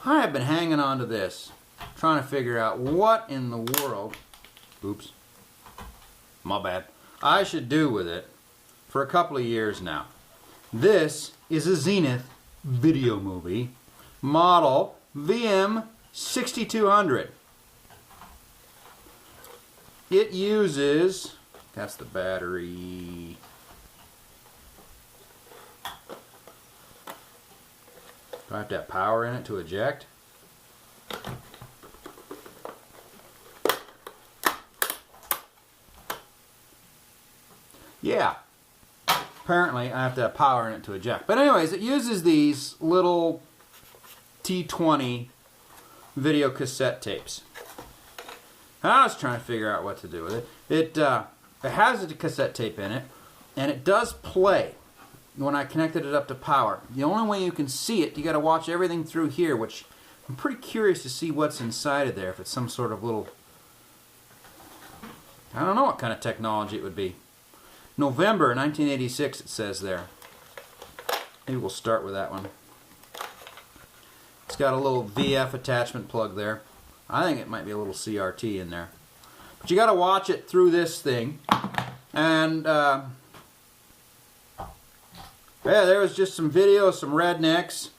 I have been hanging on to this, trying to figure out what in the world, oops, my bad, I should do with it for a couple of years now. This is a Zenith video movie, model VM6200. It uses, that's the battery. Do I have to have power in it to eject? Yeah. Apparently I have to have power in it to eject. But anyways, it uses these little T20 video cassette tapes. And I was trying to figure out what to do with it. It has a cassette tape in it, and it does play when I connected it up to power. The only way you can see it, you got to watch everything through here, which I'm pretty curious to see what's inside of there. If it's some sort of little, I don't know what kind of technology it would be. November 1986 it says there. Maybe we'll start with that one. It's got a little VF attachment plug there. I think it might be a little CRT in there. But you got to watch it through this thing. And yeah, there was just some videos, some rednecks,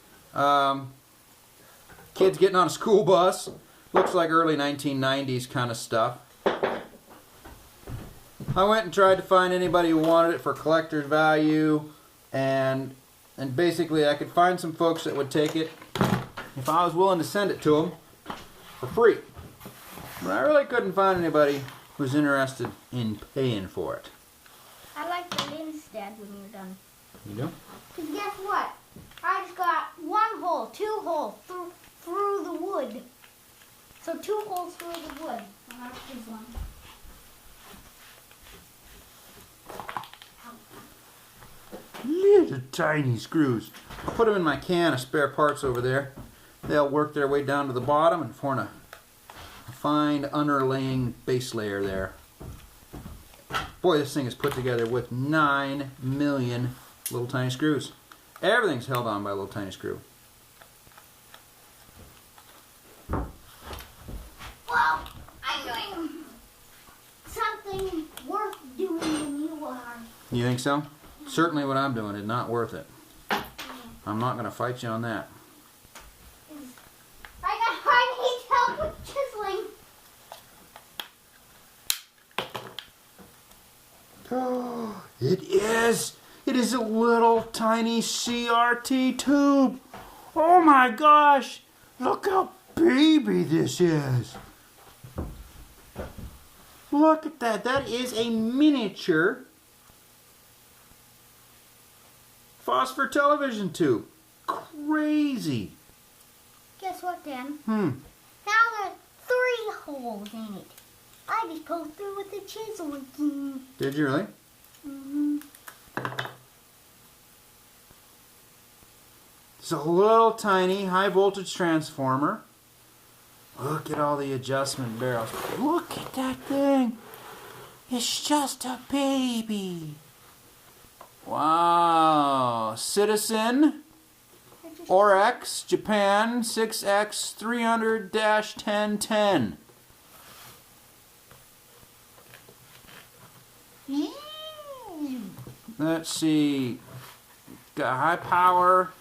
kids getting on a school bus. Looks like early 1990s kind of stuff. I went and tried to find anybody who wanted it for collector's value, and basically I could find some folks that would take it if I was willing to send it to them for free. But I really couldn't find anybody who's interested in paying for it. I like the instead when you're done. You do? Because guess what? I just got one hole, two holes through the wood. So 2 holes through the wood. I'll have to choose one. Little tiny screws. I'll put them in my can of spare parts over there. They'll work their way down to the bottom and form a fine underlaying base layer there. Boy, this thing is put together with 9 million little tiny screws. Everything's held on by a little tiny screw. Well, I'm doing something worth doing than you are. You think so? Certainly what I'm doing is not worth it. I'm not going to fight you on that. I need help with chiseling. Oh, it is. It is a little tiny CRT tube. Oh my gosh. Look how baby this is. Look at that. That is a miniature phosphor television tube. Crazy. Guess what, Dan? Now there's 3 holes in it. I just poked through with the chisel again. Did you really? Mm-hmm. It's a little tiny high voltage transformer. Look at all the adjustment barrels. Look at that thing. It's just a baby. Wow. Citizen Orex Japan 6X 300-1010. Let's see. Got high power,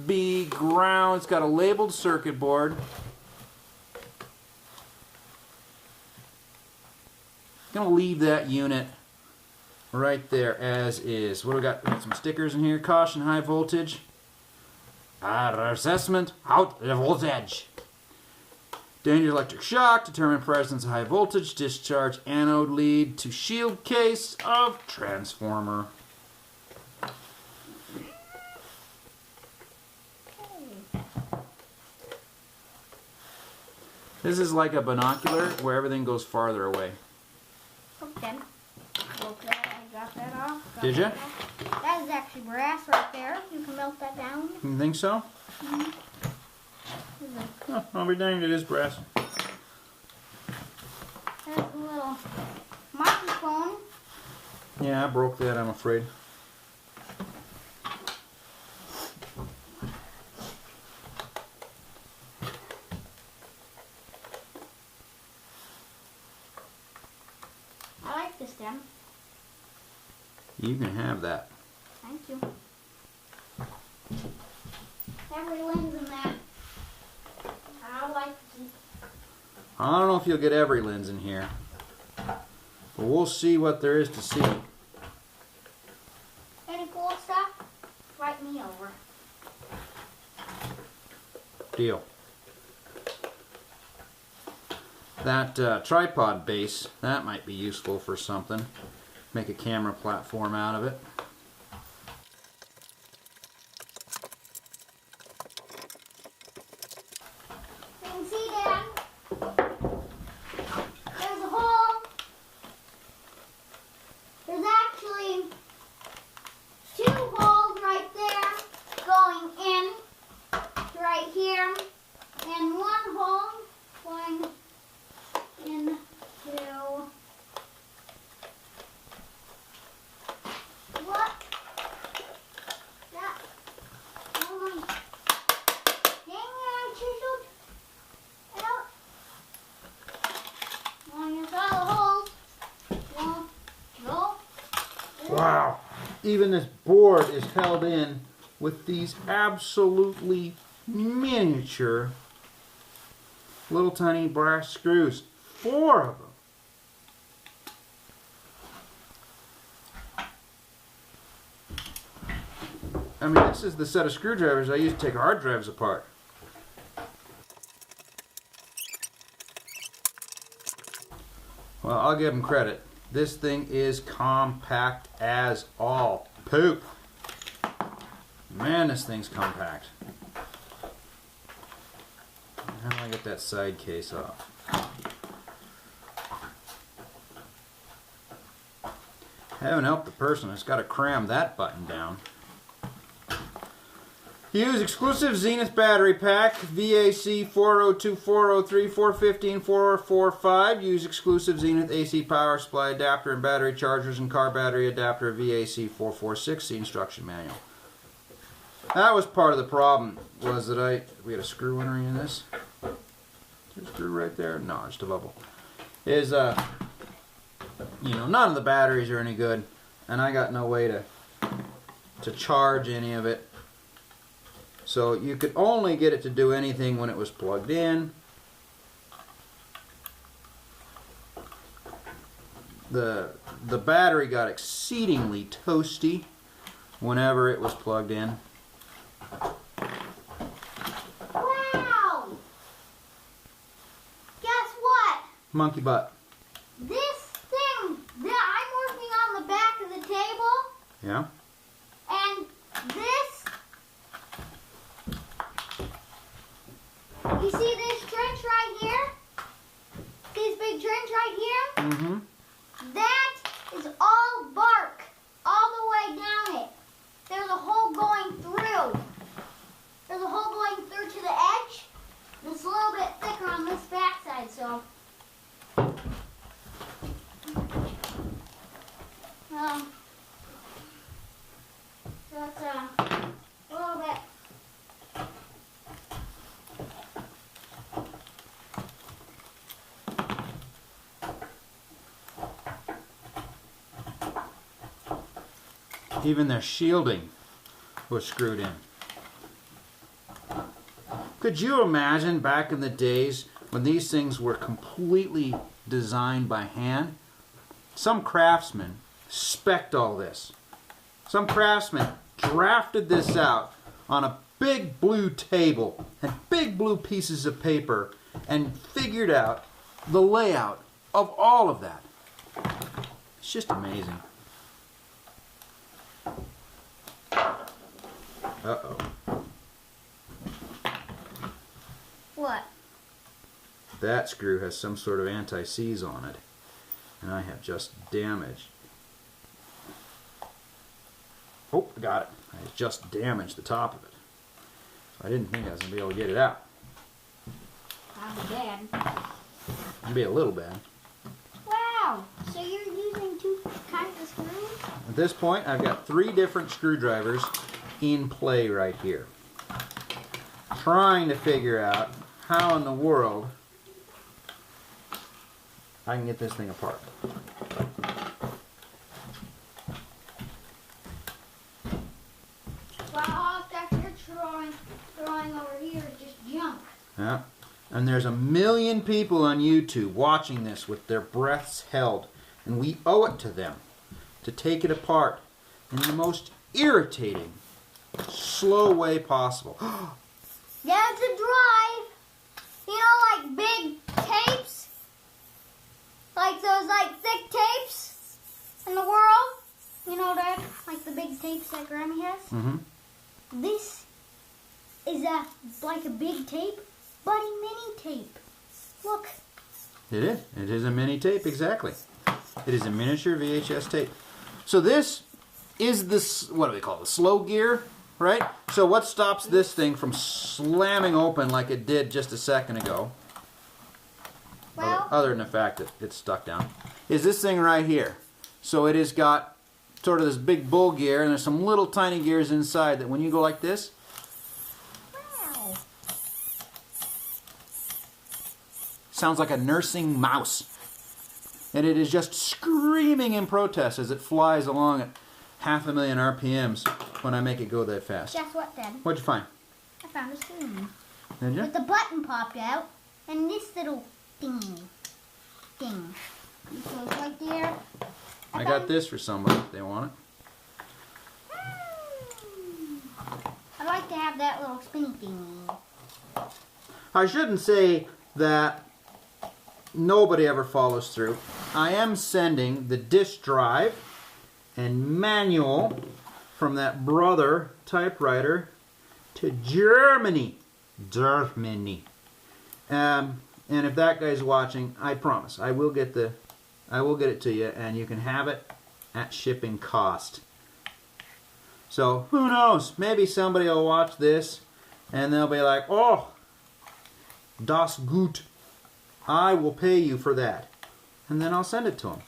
B ground. It's got a labeled circuit board. Gonna leave that unit right there as is. What do we got? We got some stickers in here. Caution, high voltage. Assessment, out of voltage. Danger electric shock, determine presence of high voltage, discharge anode lead to shield case of transformer. This is like a binocular where everything goes farther away. Okay. Okay, I got that off. Did you? That is actually brass right there. You can melt that down. You think so? Mm-hmm. Oh, I'll be danged, it is brass. There's a little microphone. Yeah, I broke that, I'm afraid. them. You can have that. Thank you. Every lens in that. I like to keep. I don't know if you'll get every lens in here, but we'll see what there is to see. Any cool stuff? Write me over. Deal. That tripod base, that might be useful for something. Make a camera platform out of it. You can see, Dad, there's a hole. There's actually 2 holes right there going in to right here, and 1 hole going into what? That. Oh my. Dang it, I chiseled it out. Well, you saw the holes. Well, no. Wow. Even this board is held in with these absolutely miniature little tiny brass screws. 4 of them. I mean, this is the set of screwdrivers I use to take hard drives apart. Well, I'll give them credit. This thing is compact as all poop. Man, this thing's compact. How do I get that side case off? Heaven help the person that's got to cram that button down. Use exclusive Zenith battery pack, VAC 402, 403, 415, 445. Use exclusive Zenith AC power supply adapter and battery chargers and car battery adapter, VAC 446, the instruction manual. That was part of the problem, was that we had a screw entering in this. Is there a screw right there? No, just a bubble. Is, you know, none of the batteries are any good, and I got no way to charge any of it. So you could only get it to do anything when it was plugged in. The battery got exceedingly toasty whenever it was plugged in. Wow! Guess what? Monkey butt. This thing that I'm working on the back of the table, Yeah? and this, you see this trench right here? This big trench right here? Mm-hmm. That is all bark, all the way down it. There's a hole going through. There's a hole going through to the edge. It's a little bit thicker on this backside, so. So it's a little bit. Even their shielding was screwed in. Could you imagine back in the days when these things were completely designed by hand? Some craftsman spec'd all this. Some craftsman drafted this out on a big blue table and big blue pieces of paper and figured out the layout of all of that. It's just amazing. Uh-oh. What? That screw has some sort of anti-seize on it, and I have just damaged. Oh, I got it. I just damaged the top of it. I didn't think I was going to be able to get it out. That'd be bad. It'd be a little bad. Wow! So you're using 2 kinds of screws? At this point, I've got 3 different screwdrivers in play right here. Trying to figure out how in the world I can get this thing apart. Yeah. And there's 1 million people on YouTube watching this with their breaths held. And we owe it to them to take it apart in the most irritating, slow way possible. That's a drive. You know, like big tapes? Like those thick tapes in the world? You know that? Like the big tapes that Grammy has? Mm-hmm. This is like a big tape, but a mini tape. Look. It is. It is a mini tape, exactly. It is a miniature VHS tape. So this is this, what do we call it, the slow gear, right? So what stops this thing from slamming open like it did just a second ago, Well, other than the fact that it's stuck down, is this thing right here. So it has got sort of this big bull gear, and there's some little tiny gears inside that when you go like this, wow. sounds like a nursing mouse. And it is just screaming in protest as it flies along at 500,000 RPMs when I make it go that fast. Guess what, Dad? What'd you find? I found a spoon. Did you? With the button popped out, and this little thing. It goes right there. I got this for somebody if they want it. I'd like to have that little spinny thing. I shouldn't say that nobody ever follows through. I am sending the disk drive and manual from that brother typewriter to Germany. Germany. And if that guy's watching, I promise I will get it to you, and you can have it at shipping cost. So who knows? Maybe somebody will watch this and they'll be like, "Oh, das gut. I will pay you for that," and then I'll send it to them.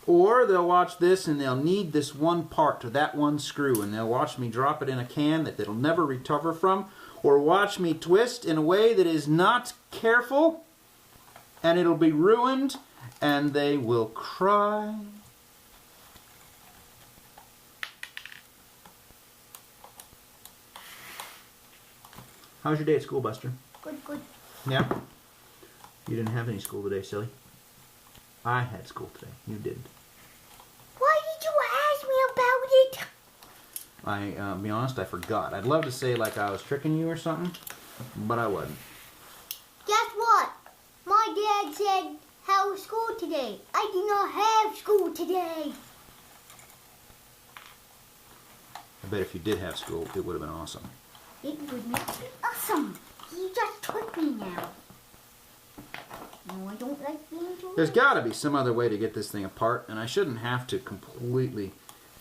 Or they'll watch this and they'll need this one part to that one screw, and they'll watch me drop it in a can that they'll never recover from, or watch me twist in a way that is not careful, and it'll be ruined, and they will cry. How's your day at school, Buster? Good, good. Yeah? You didn't have any school today, silly. I had school today. You didn't. Why did you ask me about it? Be honest, I forgot. I'd love to say like I was tricking you or something, but I wasn't. Guess what? My dad said, "How was school today?" I did not have school today. I bet if you did have school, it would have been awesome. It would make it awesome. You just tricked me now. No, I don't like being told. There's got to be some other way to get this thing apart, and I shouldn't have to completely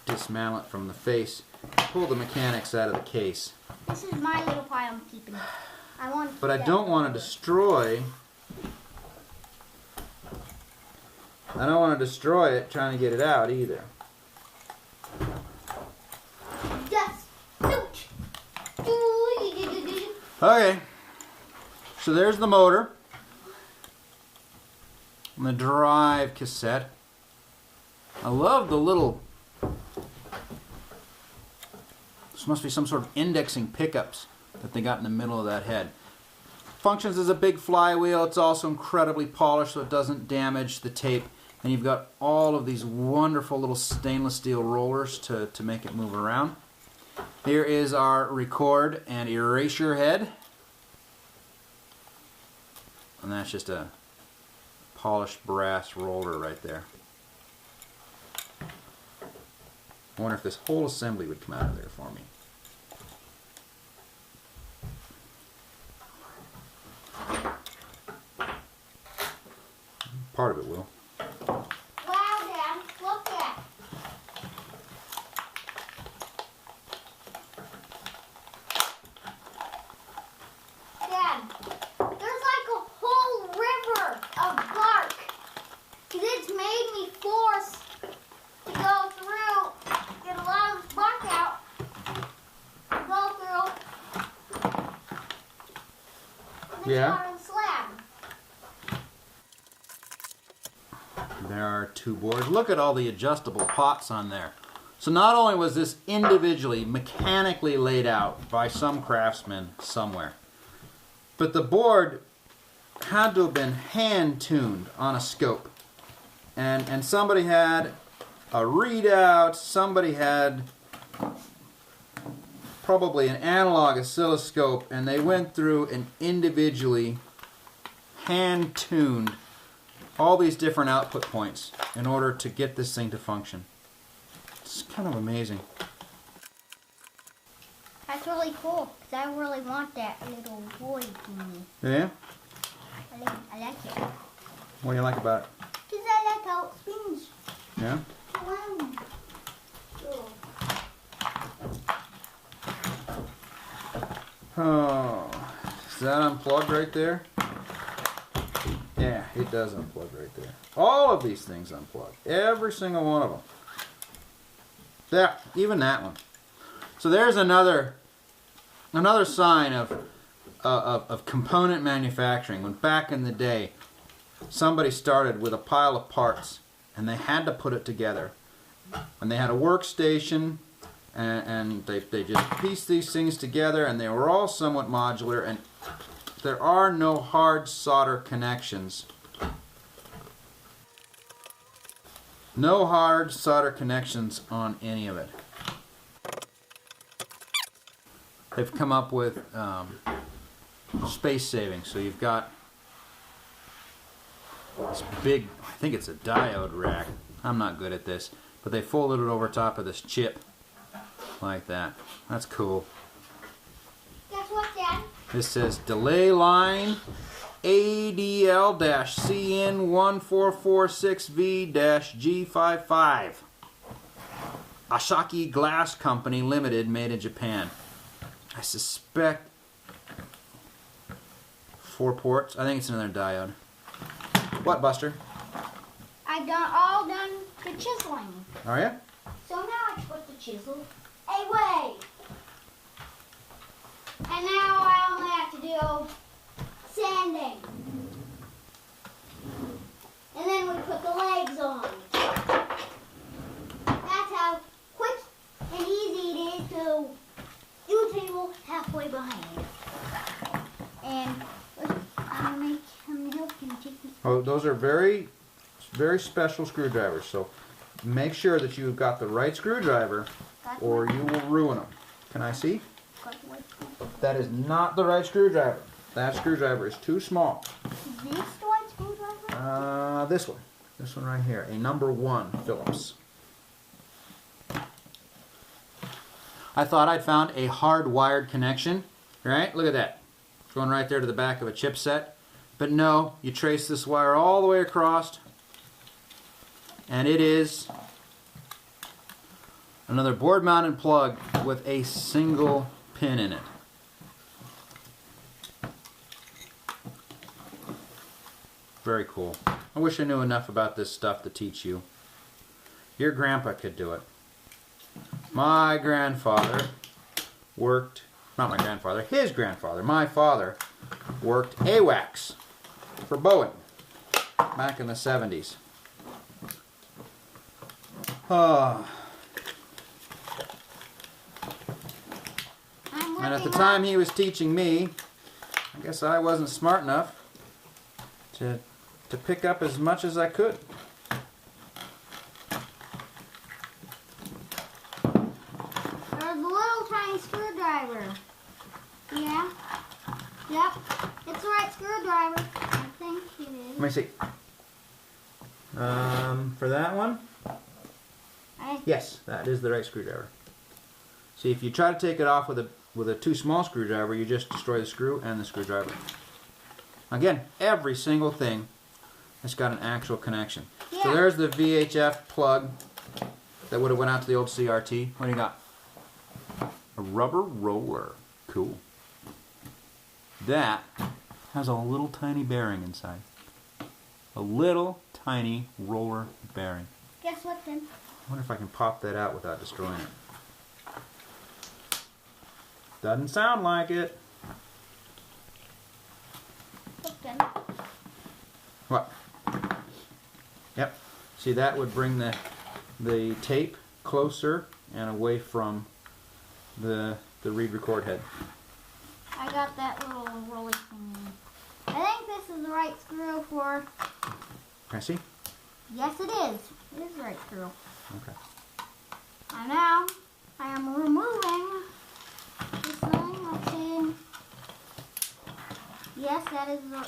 dismantle it from the face, pull the mechanics out of the case. This is my little pile I'm keeping. I want to But I keep don't that want to over. destroy... I don't want to destroy it trying to get it out either. Just shoot. Okay, so there's the motor and the drive cassette. I love the little, this must be some sort of indexing pickups that they got in the middle of that head. Functions as a big flywheel. It's also incredibly polished so it doesn't damage the tape. And you've got all of these wonderful little stainless steel rollers to make it move around. Here is our record and erasure head. And that's just a polished brass roller right there. I wonder if this whole assembly would come out of there for me. Part of it will. Wow, Dad, look at. Dad, there's like a whole river of bark. 'Cause it's made me force to go through, get a lot of this bark out, go through, and then Yeah. put it on the slab. There are two boards. Look at all the adjustable pots on there. So not only was this individually, mechanically laid out by some craftsman somewhere, But the board had to have been hand-tuned on a scope. And somebody had a readout, somebody had probably an analog oscilloscope, and they went through and individually hand-tuned all these different output points in order to get this thing to function. It's kind of amazing. That's really cool, because I really want that little boy thingy. Yeah? I like it. What do you like about it? Because I like how it spins. Yeah? Wow. Oh, is that unplugged right there? Yeah, it does unplug right there. All of these things unplug. Every single one of them. Yeah, even that one. So there's another sign of component manufacturing. When back in the day, somebody started with a pile of parts and they had to put it together. And they had a workstation and they just pieced these things together, and they were all somewhat modular, and there are no hard solder connections. No hard solder connections on any of it. They've come up with space saving. So you've got this big, I think it's a diode rack. I'm not good at this, but they folded it over top of this chip like that. That's cool. Guess what, Dad? This says delay line ADL-CN1446V-G55. Ashaki Glass Company Limited, made in Japan. I suspect 4 ports. I think it's another diode. What, Buster? I've all done the chiseling. Are you? So now I put the chisel away. And now I only have to do sanding. And then we put the legs on. That's how quick and easy it is to do a table halfway behind. And I'm going to make him help him take this. Oh, those are very, very special screwdrivers. So make sure that you've got the right screwdriver, or you will ruin them. Can I see? That is not the right screwdriver. That screwdriver is too small. Is this the right screwdriver? This one. This one right here. A number 1 Phillips. I thought I'd found a hardwired connection. Right? Look at that. It's going right there to the back of a chipset. But no, you trace this wire all the way across, and it is another board mounted plug with a single pin in it. Very cool. I wish I knew enough about this stuff to teach you. Your grandpa could do it. My grandfather worked, not my grandfather, his grandfather, my father, worked AWACS for Boeing back in the 70s. And at the time he was teaching me, I guess I wasn't smart enough to pick up as much as I could. There's a little tiny screwdriver. Yeah. Yep. It's the right screwdriver. I think it is. Let me see. For that one? Yes, that is the right screwdriver. See, if you try to take it off with a too small screwdriver, you just destroy the screw and the screwdriver. Again, every single thing has got an actual connection. Yeah. So there's the VHF plug that would have went out to the old CRT. What do you got? A rubber roller. Cool. That has a little tiny bearing inside. A little tiny roller bearing. Guess what then? I wonder if I can pop that out without destroying it. Doesn't sound like it. Look then. What? Yep. See, that would bring the tape closer and away from the read record head. I got that little roller thing. this is the right screw for... Can I see? Yes, it is. It is the right screw. Okay. And now, I am removing this thing. Let's see. Yes, that is the...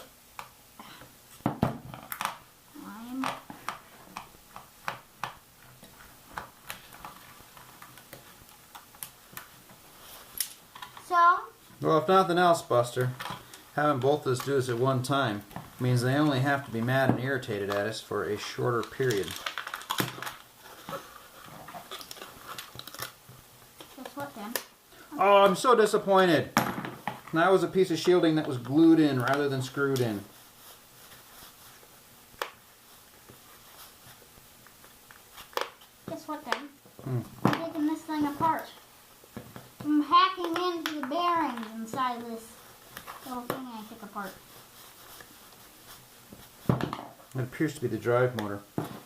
Well, if nothing else, Buster, having both of us do this at one time means they only have to be mad and irritated at us for a shorter period. Guess what then? Oh, I'm so disappointed. That was a piece of shielding that was glued in rather than screwed in. Guess what then? I'm taking this thing apart. I'm hacking into the bearings inside of this little thing I took apart. It appears to be the drive motor.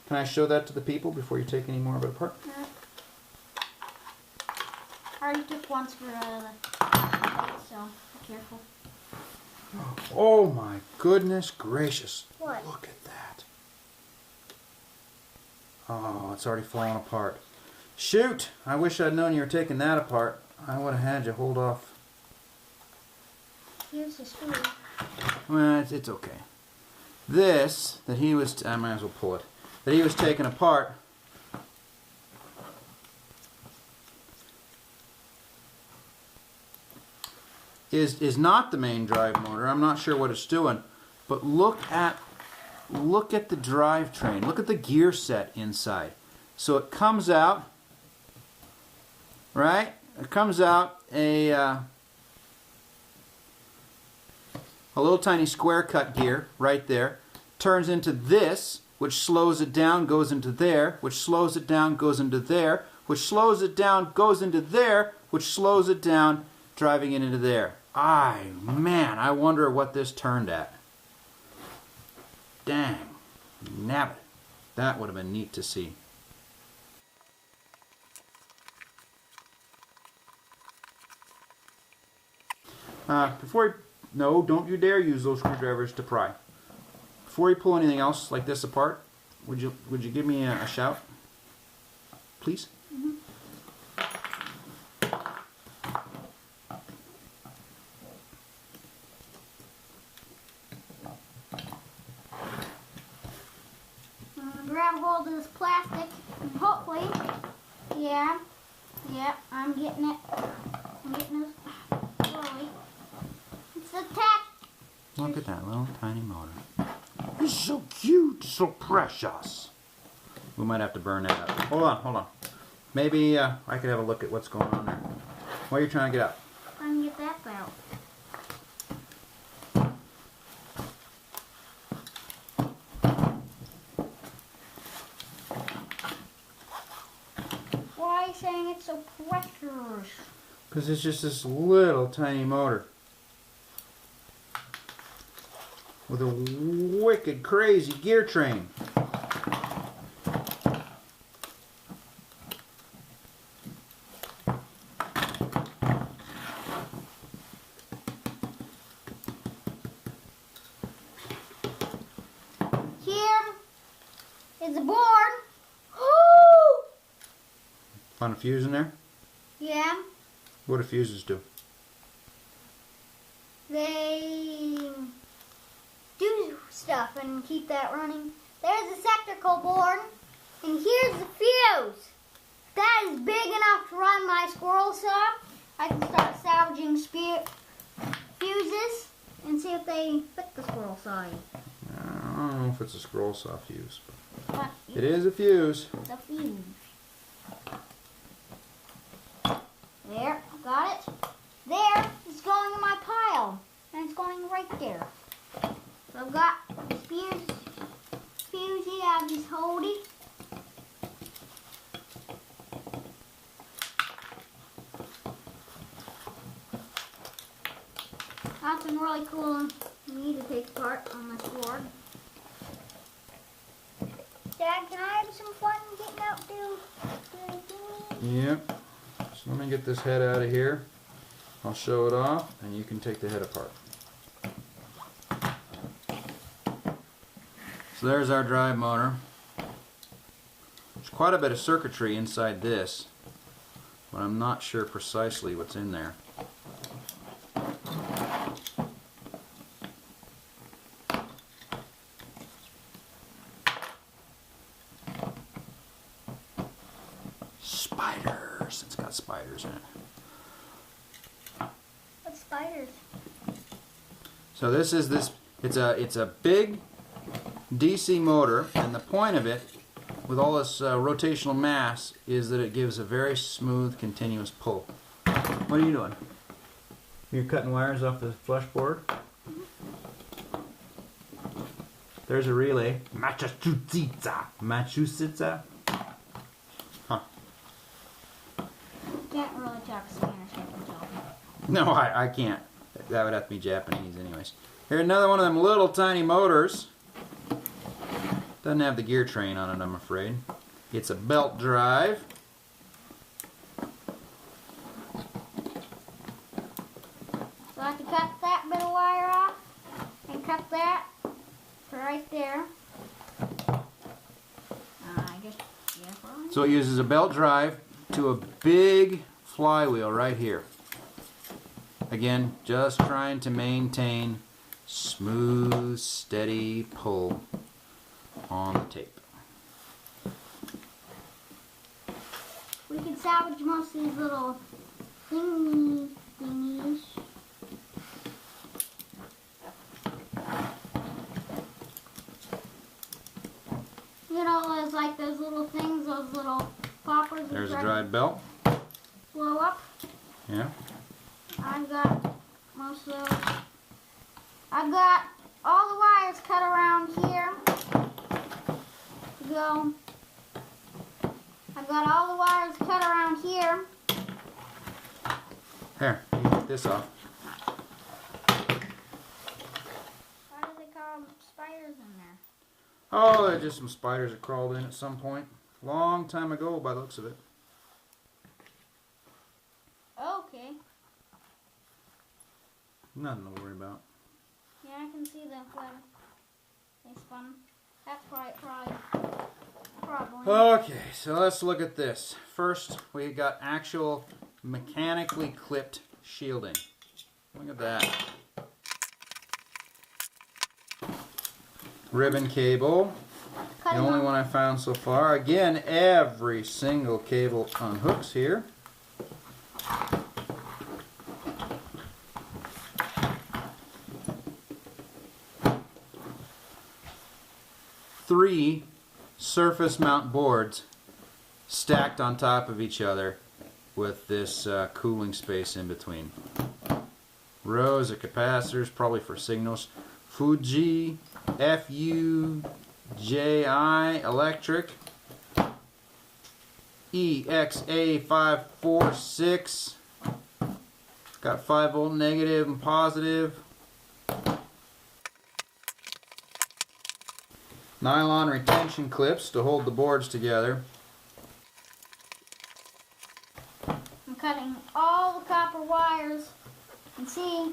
Can I show that to the people before you take any more of it apart? I already took one screw out of the plate, so be careful. Oh my goodness gracious. What? Look at that. Oh, it's already falling apart. Shoot! I wish I'd known you were taking that apart. I would have had you hold off. Here's the screw. Well, it's okay. This, that he was... I might as well pull it. That he was taking apart... is not the main drive motor. I'm not sure what it's doing. But look at the drivetrain. Look at the gear set inside. So it comes out... Right? It comes out a little tiny square cut gear right there. Turns into this, which slows it down, goes into there, which slows it down, goes into there, which slows it down, goes into there, which slows it down, driving it into there. Man, I wonder what this turned at. Dang. Nabbit. That would have been neat to see. No, don't you dare use those screwdrivers to pry. Before you pull anything else like this apart, would you give me a shout, please? I'm gonna grab hold of this plastic and hopefully, yeah, I'm getting it. I'm getting it slowly. It's attached. Look at that little tiny motor. It's so cute, so precious. We might have to burn that up. Hold on. Maybe I could have a look at what's going on there. What are you trying to get out? I'm gonna get that out. Why are you saying it's so precious? Because it's just this little tiny motor. With a wicked crazy gear train. Here is the board. Found a fuse in there? Yeah, What do fuses do? they do stuff and keep that running. There's the sectorial board, and here's the fuse. That is big enough to run my squirrel saw. I can start salvaging fuses and see if they fit the squirrel saw in. I don't know if it's a scroll saw fuse. But It is a fuse. the fuse. There, got it. There, it's going in my pile, and it's going right there. So I've got this fuse here, I'll just hold it. That's been really cool for me to take apart on this board. Dad, can I have some fun getting out there? Yep. So let me get this head out of here. I'll show it off, and you can take the head apart. So there's our drive motor. There's quite a bit of circuitry inside this, but I'm not sure precisely what's in there. Spiders. It's got spiders in it. What spiders? So this is it's a big DC motor, and the point of it, with all this rotational mass, is that it gives a very smooth, continuous pull. What are you doing? You're cutting wires off the flush board? There's a relay. Massachusetts. Huh. Can't really talk Spanish, I can tell. No, I can't. That would have to be Japanese anyways. Here's another one of them little tiny motors. Doesn't have the gear train on it, I'm afraid. It's a belt drive. So I have to cut that bit of wire off and cut that to right there. I guess, yeah, probably. So it uses a belt drive to a big flywheel right here. Again, just trying to maintain smooth, steady pull on the tape. We can salvage most of these little thingies. You know, there's like those little things, those little poppers. There's a drive belt. Blow up. Yeah. I've got most of those. I've got all the wires cut around here to go. I've got all the wires cut around here. Here, you can get this off. Why do they call spiders in there? Oh, there's just some spiders that crawled in at some point. Long time ago by the looks of it. Okay. Nothing to worry about. Yeah, I can see the web. They spun. That's probably. Okay, so let's look at this. First, we got actual mechanically clipped shielding. Look at that. Ribbon cable. The only one I found so far. Again, every single cable on hooks here. Three surface mount boards stacked on top of each other with this cooling space in between. Rows of capacitors, probably for signals. Fuji, FUJI electric, EXA546. Got 5 volt negative and positive. Nylon retention clips to hold the boards together. I'm cutting all the copper wires and see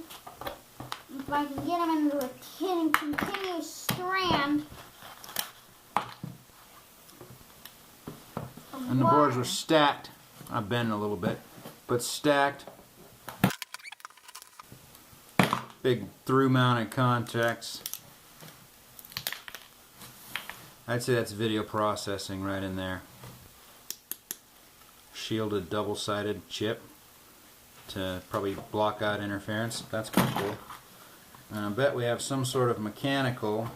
if I can get them into a continuous strand. And the boards were stacked. I bent a little bit, but stacked. Big through mounted contacts. I'd say that's video processing right in there. Shielded double-sided chip to probably block out interference. That's kind of cool. And I bet we have some sort of mechanical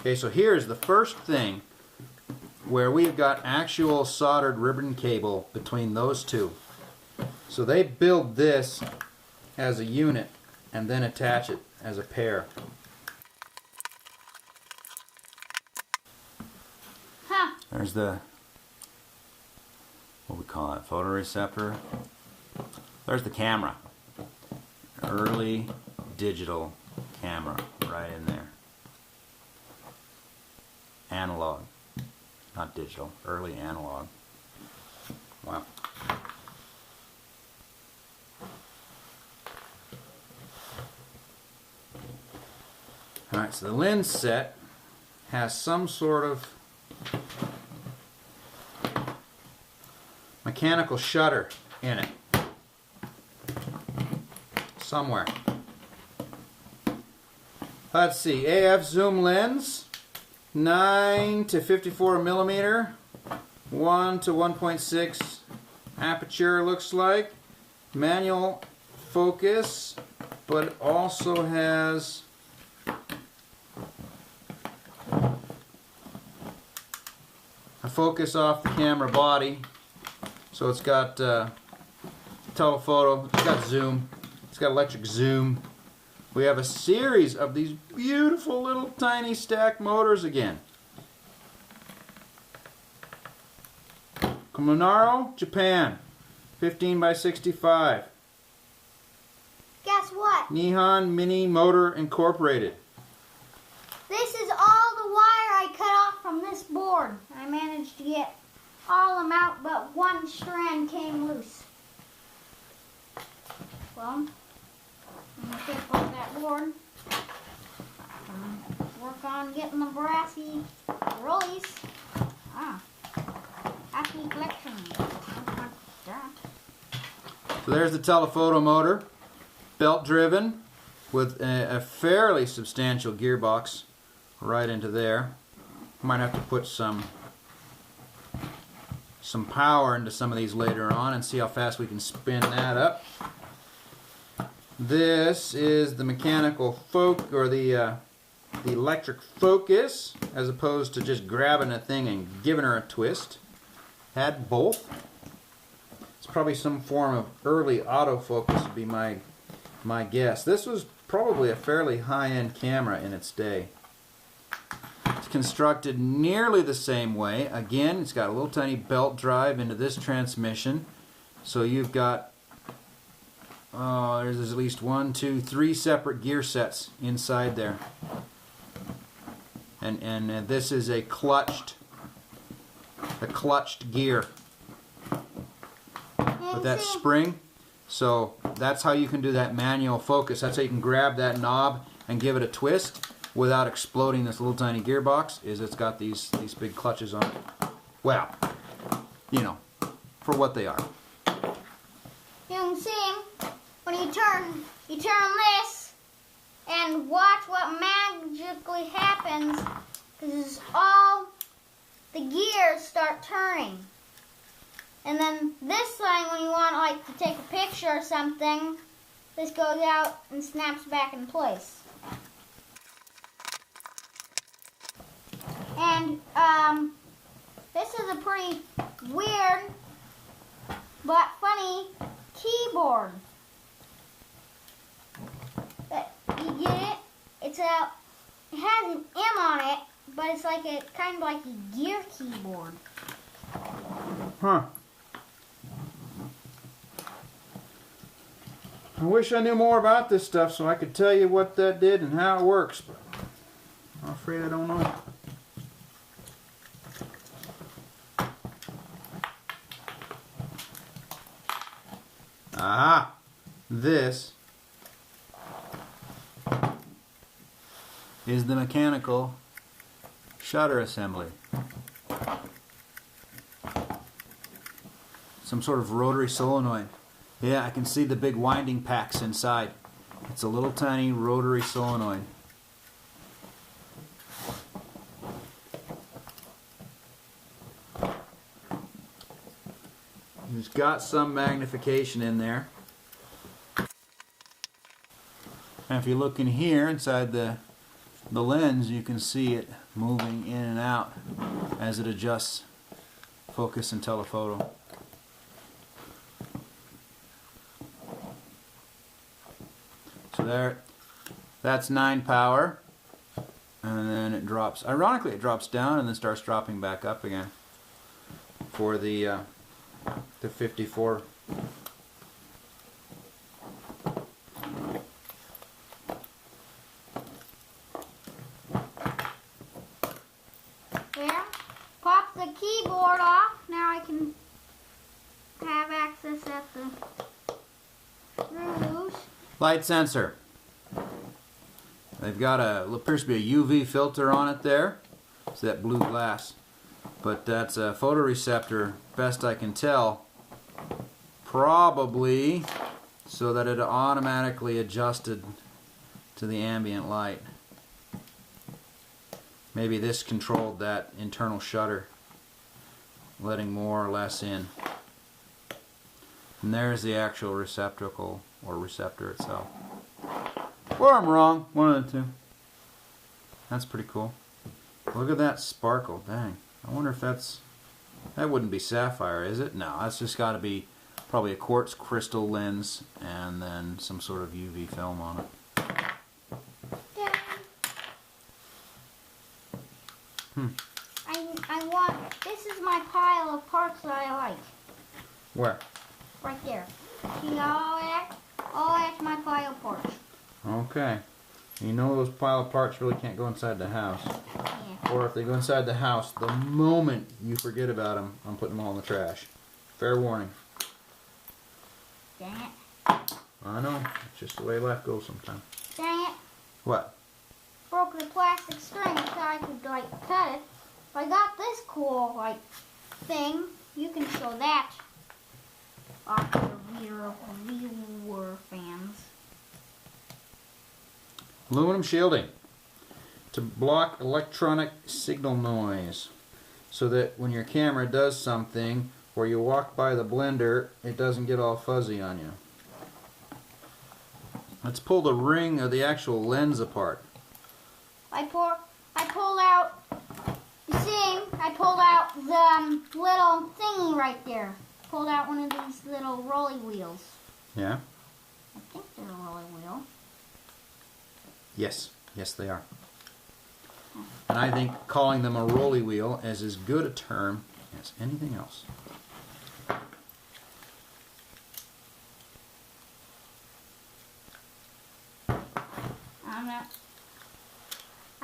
Okay, so here's the first thing where we've got actual soldered ribbon cable between those two. So they build this as a unit and then attach it as a pair. Huh. There's the, what we call it, photoreceptor. There's the camera. Early digital camera right in there. Analog, not digital, early analog. Wow. Alright, so the lens set has some sort of mechanical shutter in it. Somewhere. Let's see, AF zoom lens, 9 to 54 millimeter, 1 to 1.6 aperture looks like, manual focus, but it also has a focus off the camera body, so it's got telephoto, it's got zoom, it's got electric zoom. We have a series of these beautiful little tiny stack motors again. Komonaro, Japan, 15 by 65. Guess what? Nihon Mini Motor Incorporated. This is all the wire I cut off from this board. I managed to get all of them out, but one strand came loose. Well, I'm going to take off that board. Work on getting the brassy rollies. Happy collection. So there's the telephoto motor, belt driven, with a fairly substantial gearbox right into there. Might have to put some power into some of these later on and see how fast we can spin that up. This is the mechanical the electric focus, as opposed to just grabbing a thing and giving her a twist. Had both. It's probably some form of early autofocus would be my guess. This was probably a fairly high-end camera in its day. It's constructed nearly the same way. Again, it's got a little tiny belt drive into this transmission. So you've got, there's at least 1, 2, 3 separate gear sets inside there. And this is a clutched gear with that spring. So that's how you can do that manual focus. That's how you can grab that knob and give it a twist without exploding this little tiny gearbox, is it's got these big clutches on it. Well, you know, for what they are. You can see when you turn this and watch what magically happens, because all the gears start turning. And then this time when you want like to take a picture or something, this goes out and snaps back in place. And this is a pretty weird but funny keyboard. You get it? It has an M on it, but it's like kind of like a gear keyboard. Huh. I wish I knew more about this stuff so I could tell you what that did and how it works, but I'm afraid I don't know. Aha! This is the mechanical shutter assembly. Some sort of rotary solenoid. Yeah, I can see the big winding packs inside. It's a little tiny rotary solenoid. It's got some magnification in there. And if you look in here inside the lens, you can see it moving in and out as it adjusts focus and telephoto. So there, that's 9 power, and then it drops. Ironically, it drops down and then starts dropping back up again for the 54. There, pop the keyboard off. Now I can have access at the screws. Light sensor. They've got appears to be a UV filter on it there. It's that blue glass. But that's a photoreceptor, best I can tell. Probably so that it automatically adjusted to the ambient light. Maybe this controlled that internal shutter, letting more or less in. And there's the actual receptacle or receptor itself. Or I'm wrong, one of the two. That's pretty cool. Look at that sparkle, dang. I wonder if that wouldn't be sapphire, is it? No, that's just got to be probably a quartz crystal lens and then some sort of UV film on it. This is my pile of parts that I like. Where? Right there. You know all that's my pile of parts. Okay. You know those pile of parts really can't go inside the house. Yeah. Or if they go inside the house, the moment you forget about them, I'm putting them all in the trash. Fair warning. Dang it. I know. It's just the way life goes sometimes. Dang it. What? Broke the plastic string so I could cut it. But I got this cool thing. You can show that off the viewer fans. Aluminum shielding to block electronic signal noise so that when your camera does something or you walk by the blender, it doesn't get all fuzzy on you. Let's pull the ring of the actual lens apart. I pulled out, you see, I pulled out the little thingy right there. Pulled out one of these little rolly wheels. Yeah? I think they're a rolly wheel. Yes. Yes, they are. And I think calling them a rolly wheel is as good a term as anything else.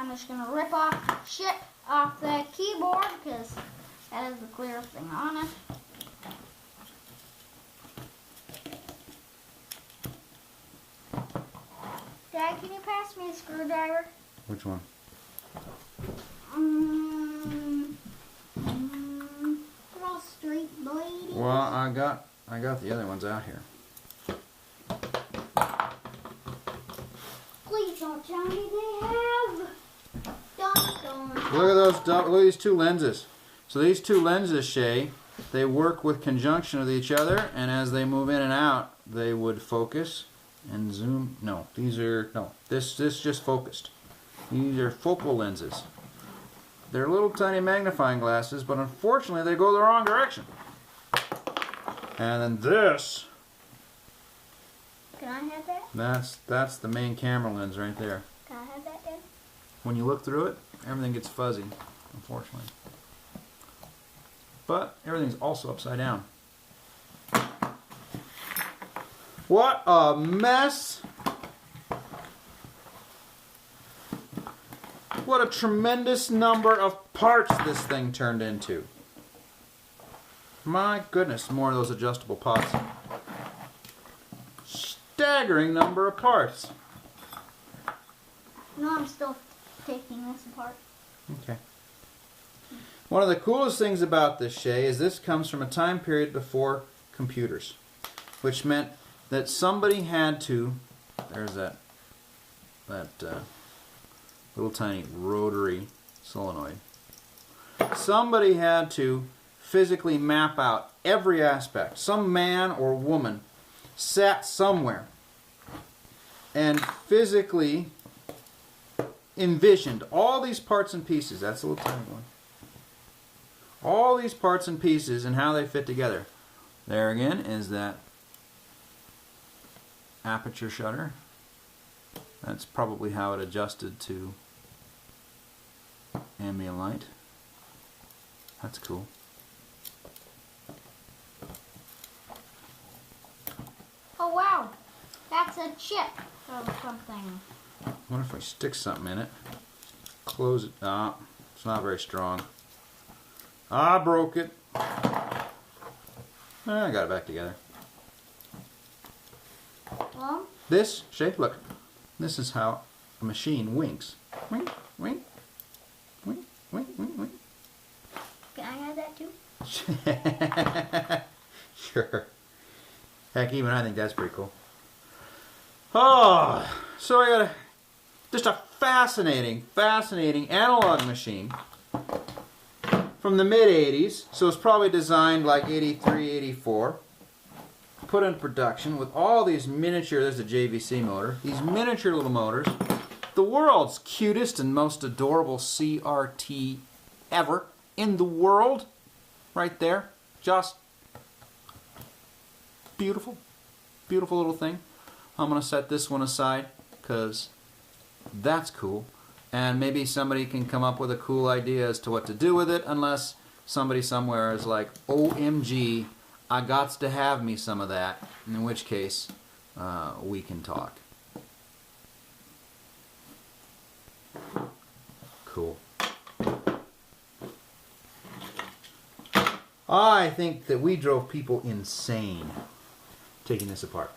I'm just going to rip off shit off the keyboard because that is the clearest thing on it. Dad, can you pass me a screwdriver? Which one? Little street lady. Well, I got the other ones out here. Please don't tell me they have. Don't. Look at those. Look at these two lenses. So these two lenses, Shay, they work with conjunction with each other, and as they move in and out, they would focus and zoom. No, these are no. This just focused. These are focal lenses. They're little tiny magnifying glasses, but unfortunately they go the wrong direction. And then this. Can I have that? That's the main camera lens right there. Can I have that, Dad? When you look through it, everything gets fuzzy, unfortunately. But everything's also upside down. What a mess! What a tremendous number of parts this thing turned into. My goodness, more of those adjustable pots. Staggering number of parts. No, I'm still taking this apart. Okay. One of the coolest things about this, Shay, is this comes from a time period before computers, which meant that somebody had to, there's that little tiny rotary solenoid. Somebody had to physically map out every aspect. Some man or woman sat somewhere and physically envisioned all these parts and pieces. That's a little tiny one. All these parts and pieces and how they fit together. There again is that aperture shutter. That's probably how it adjusted to ambient light. That's cool. Oh wow, that's a chip of something. I wonder if I stick something in it. Close it. Ah, it's not very strong. I broke it. I got it back together. Well, This, Shay, look. This is how a machine winks. Wink, wink, wink, wink, wink, wink. Can I have that too? Sure. Heck, even I think that's pretty cool. Oh, so I got just a fascinating analog machine from the mid-80s. So it's probably designed like 83, 84. Put in production with all these miniature, there's a JVC motor, these miniature little motors. The world's cutest and most adorable CRT ever in the world. Right there. Just beautiful. Beautiful little thing. I'm going to set this one aside because that's cool. And maybe somebody can come up with a cool idea as to what to do with it, unless somebody somewhere is like, OMG, I gots to have me some of that. In which case, we can talk. Cool. I think that we drove people insane taking this apart.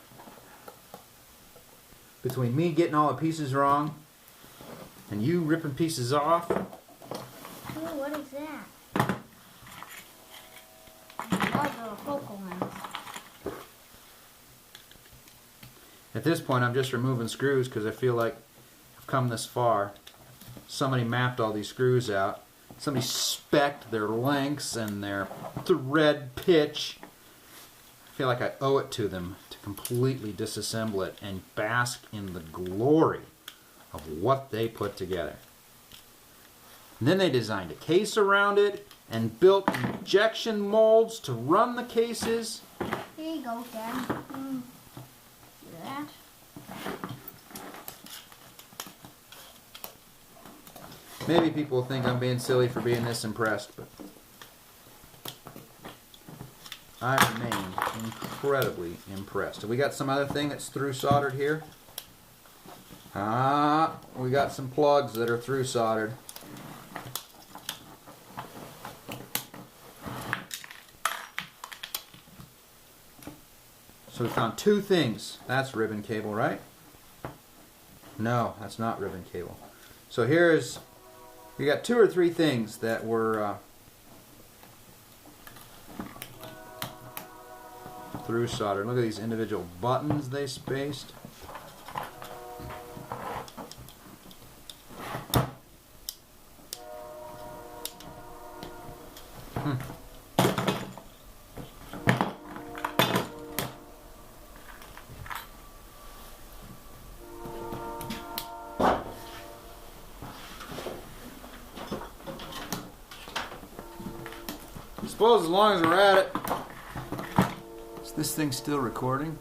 Between me getting all the pieces wrong and you ripping pieces off. Ooh, what is that? Oh, the focal length. At this point, I'm just removing screws because I feel like I've come this far. Somebody mapped all these screws out. Somebody spec'd their lengths and their thread pitch. I feel like I owe it to them to completely disassemble it and bask in the glory of what they put together. And then they designed a case around it and built injection molds to run the cases. Here you go, Dad. Do that. Maybe people think I'm being silly for being this impressed, but I remain incredibly impressed. Have we got some other thing that's through soldered here? We got some plugs that are through soldered. So we found two things. That's ribbon cable, right? No, that's not ribbon cable. So here's, we got two or three things that were through soldered. Look at these individual buttons they spaced. I suppose as long as we're at it. Is this thing still recording?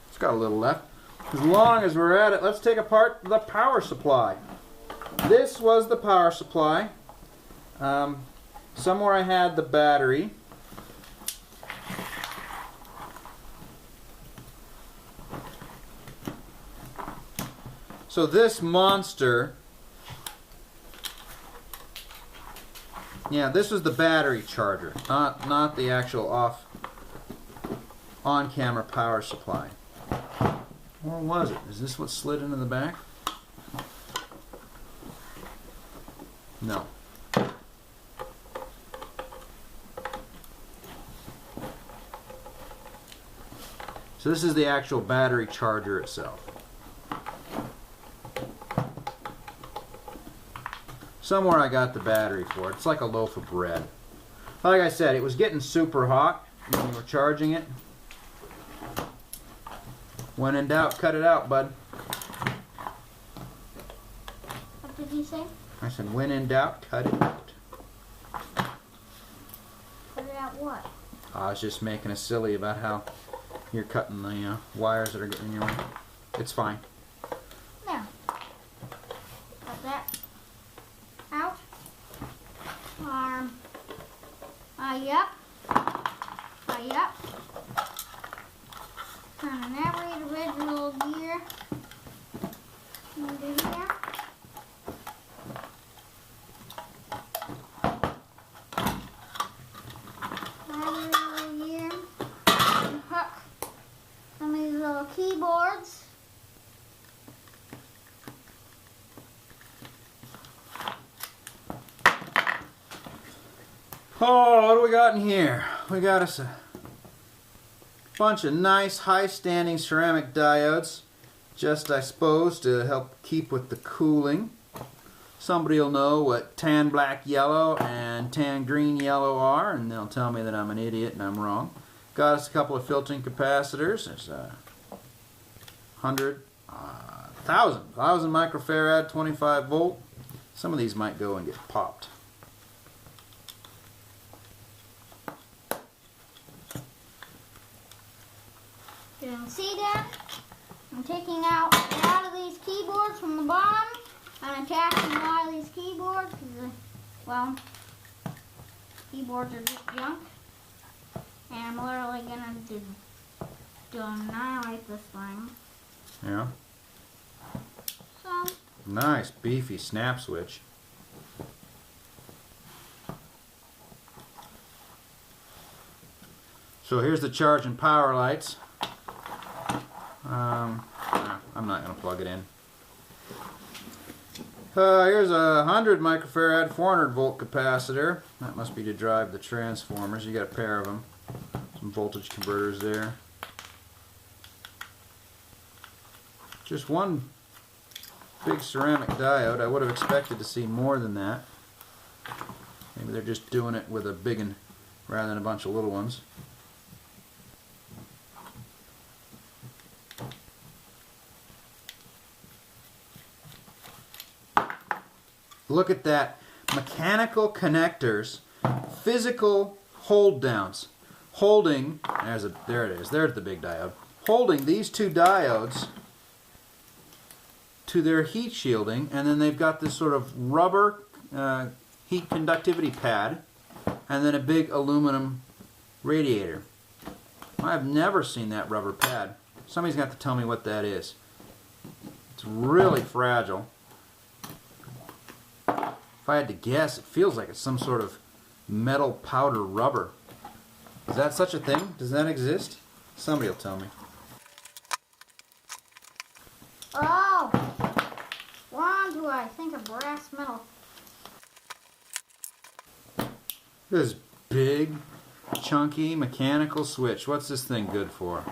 It's got a little left. As long as we're at it, let's take apart the power supply. This was the power supply. Somewhere I had the battery. So this monster, yeah, this was the battery charger, not the actual on-camera power supply. Or was it? Is this what slid into the back? No. So this is the actual battery charger itself. Somewhere I got the battery for it. It's like a loaf of bread. Like I said, it was getting super hot when we were charging it. When in doubt, cut it out, bud. What did you say? I said, when in doubt, cut it out. Cut it out what? I was just making a silly about how you're cutting the wires that are getting in your way. It's fine. Now, cut that out. Yep. Yep. Turning every original gear into here. Every Oh, what do we got in here? We got us a bunch of nice high-standing ceramic diodes, just I suppose to help keep with the cooling. Somebody will know what tan black yellow and tan green yellow are, and they'll tell me that I'm an idiot and I'm wrong. Got us a couple of filtering capacitors. There's a 1,000 microfarad, 25 volt. Some of these might go and get popped. You can see that I'm taking out a lot of these keyboards from the bottom. I'm attaching a lot of these keyboards because, well, keyboards are just junk. And I'm literally going to annihilate this thing. Yeah. So. Nice, beefy snap switch. So here's the charge and power lights. I'm not going to plug it in. Here's a 100 microfarad 400 volt capacitor. That must be to drive the transformers. You got a pair of them. Some voltage converters there. Just one big ceramic diode. I would have expected to see more than that. Maybe they're just doing it with a big one rather than a bunch of little ones. Look at that. Mechanical connectors, physical hold downs. Holding, there it is, there's the big diode. Holding these two diodes to their heat shielding, and then they've got this sort of rubber heat conductivity pad, and then a big aluminum radiator. I've never seen that rubber pad. Somebody's got to tell me what that is. It's really fragile. If I had to guess, it feels like it's some sort of metal powder rubber. Is that such a thing? Does that exist? Somebody will tell me. Oh! We're on to, I think, a brass metal. This big, chunky mechanical switch. What's this thing good for?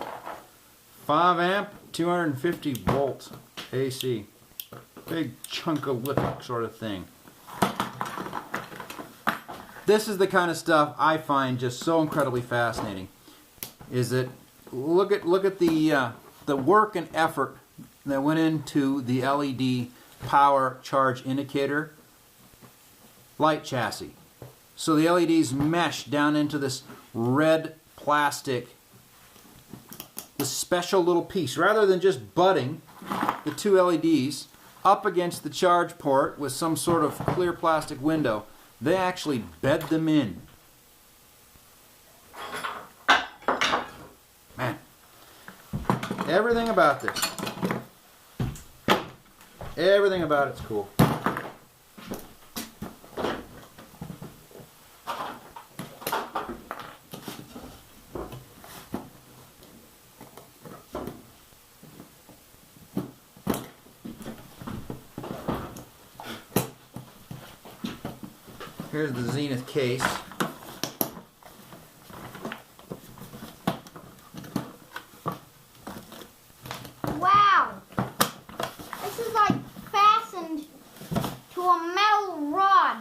5 amp, 250 volt AC. Big chunk-o-lific sort of thing. This is the kind of stuff I find just so incredibly fascinating. Is that look at the work and effort that went into the LED power charge indicator light chassis. So the LEDs mesh down into this red plastic, this special little piece. Rather than just butting the two LEDs up against the charge port with some sort of clear plastic window, they actually bed them in. Man, everything about this, everything about it's cool. Here's the Zenith case. Wow! This is like fastened to a metal rod.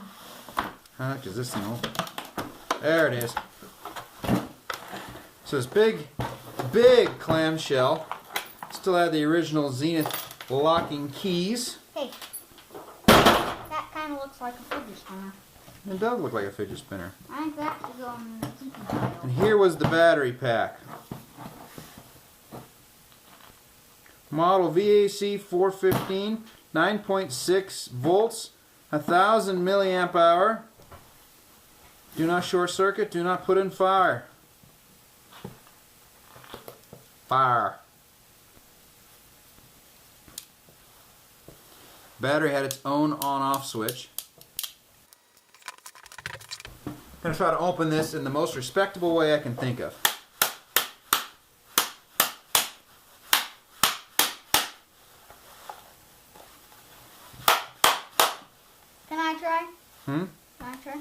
How much is this thing open? There it is. So this big clamshell. Still had the original Zenith locking keys. Hey, that kind of looks like a fidget spinner. It does look like a fidget spinner. I think that should go in the keeping pile. And here was the battery pack. Model VAC 415, 9.6 volts, 1,000 milliamp hour. Do not short circuit, do not put in fire. Fire. Battery had its own on-off switch. I'm going to try to open this in the most respectable way I can think of. Can I try? Hmm? Can I try?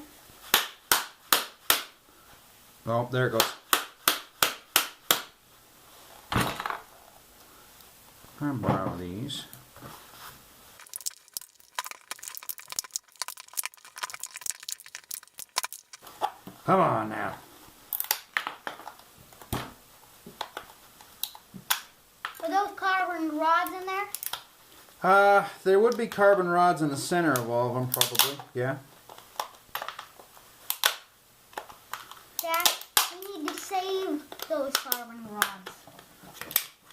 Oh, there it goes. I'll borrow these. Come on now. Are those carbon rods in there? There would be carbon rods in the center of all of them, probably. Yeah. Dad, we need to save those carbon rods.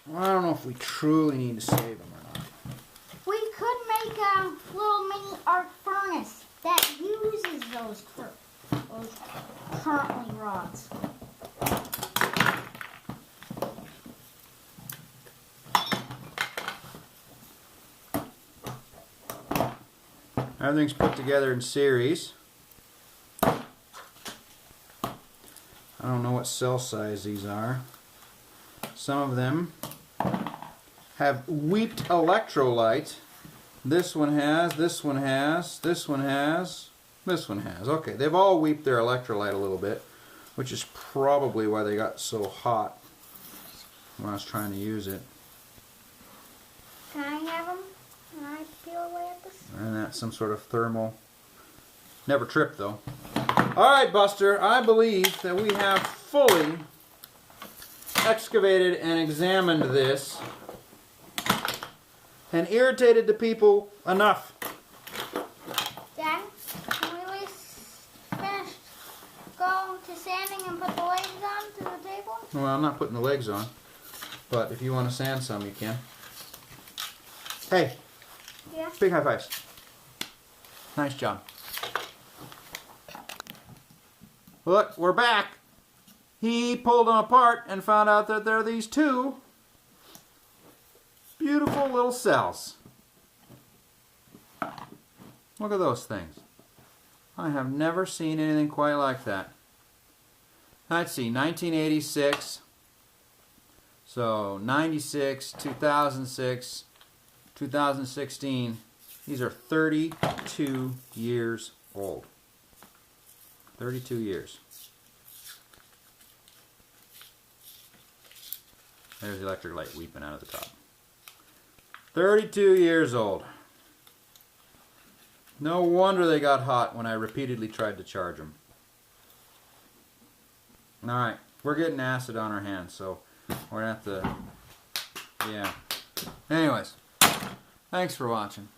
Well, I don't know if we truly need to save them or not. We could make a little mini arc furnace that uses those currently rods. Everything's put together in series. I don't know what cell size these are. Some of them have weeped electrolyte. This one has, this one has, this one has, this one has. Okay, they've all weeped their electrolyte a little bit, which is probably why they got so hot when I was trying to use it. Can I have them? Can I peel away at this? And that's some sort of thermal. Never tripped though. Alright, Buster, I believe that we have fully excavated and examined this and irritated the people enough. Dad, can we at least finish, go to sanding and put the legs on to the table? Well, I'm not putting the legs on, but if you want to sand some, you can. Hey, Yeah. big high fives. Nice job. Look, we're back. He pulled them apart and found out that there are these two beautiful little cells. Look at those things. I have never seen anything quite like that. Let's see, 1986. So 96, 2006, 2016. These are 32 years old. 32 years. There's the electric light weeping out of the top. 32 years old. No wonder they got hot when I repeatedly tried to charge them. Alright, we're getting acid on our hands, so we're going to have to... Yeah. Anyways, thanks for watching.